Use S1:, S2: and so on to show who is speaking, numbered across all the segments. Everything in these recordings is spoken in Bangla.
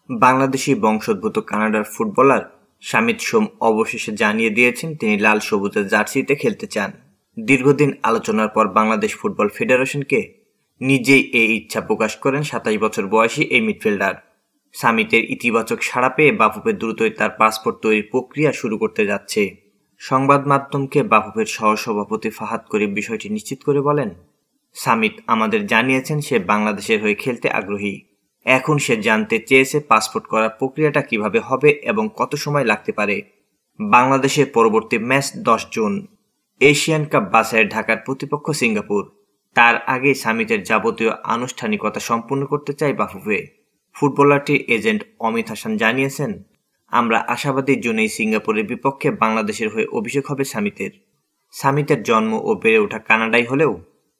S1: বাংলাদেশি বংশোদ্ভূত কানাডার ফুটবলার শামিত সোম অবশেষে জানিয়ে দিয়েছেন তিনি লাল সবুজের জার্সিতে খেলতে চান। দীর্ঘদিন আলোচনার পর বাংলাদেশ ফুটবল ফেডারেশনকে নিজেই এই ইচ্ছা প্রকাশ করেন ২৭ বছর বয়সী এই মিডফিল্ডার। শামিতের ইতিবাচক সাড়া পেয়ে বাফুফে দ্রুতই তার পাসপোর্ট তৈরির প্রক্রিয়া শুরু করতে যাচ্ছে। সংবাদ মাধ্যমকে বাফুফের সহসভাপতি ফাহাদ করিম বিষয়টি নিশ্চিত করে বলেন, শামিত আমাদের জানিয়েছেন সে বাংলাদেশের হয়ে খেলতে আগ্রহী। এখন সে জানতে চেয়েছে পাসপোর্ট করার প্রক্রিয়াটা কিভাবে হবে এবং কত সময় লাগতে পারে। বাংলাদেশের পরবর্তী ম্যাচ 10 জুন। এশিয়ান কাপ বাছাইয়ের ঢাকার প্রতিপক্ষ সিঙ্গাপুর। তার আগে শামিতের যাবতীয় আনুষ্ঠানিকতা সম্পূর্ণ করতে চায় বাফুফে। ফুটবলারটির এজেন্ট অমিত হাসান জানিয়েছেন, আমরা আশাবাদী জুনেই সিঙ্গাপুরের বিপক্ষে বাংলাদেশের হয়ে অভিষেক হবে শামিতের। শামিতের জন্ম ও বেড়ে ওঠা কানাডায় হলেও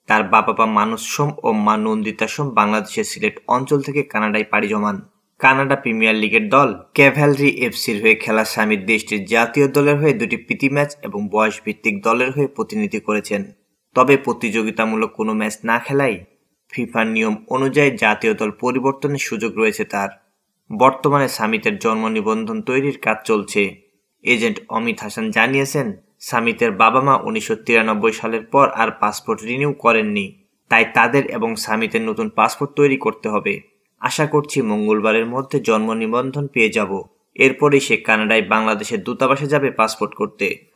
S1: তার বাবা মানস সোম ও মা নন্দিতা সোম বাংলাদেশের সিলেট অঞ্চল থেকে কানাডায় পাড়ি জমান। কানাডা প্রিমিয়ার লিগের দল ক্যাভালরি এফসির হয়ে খেলা শামিত দেশটির জাতীয় দলের হয়ে দুটি প্রীতি ম্যাচ এবং বয়স ভিত্তিক দলের হয়ে প্রতিনিধি করেছেন। তবে প্রতিযোগিতামূলক কোনো ম্যাচ না খেলাই ফিফার নিয়ম অনুযায়ী জাতীয় দল পরিবর্তনের সুযোগ রয়েছে তার। বর্তমানে শামিতের জন্ম নিবন্ধন তৈরির কাজ চলছে। এজেন্ট অমিত হাসান জানিয়েছেন, শামিতের বাবা মা 1993 সালের পর আর পাসপোর্ট রিনিউ করেননি, তাই তাদের এবং শামিতের নতুন পাসপোর্ট তৈরি করতে হবে। আশা করছি মঙ্গলবারের মধ্যে জন্ম নিবন্ধন পেয়ে যাব। এরপরেই সে কানাডায় বাংলাদেশের দূতাবাসে যাবে পাসপোর্ট করতে।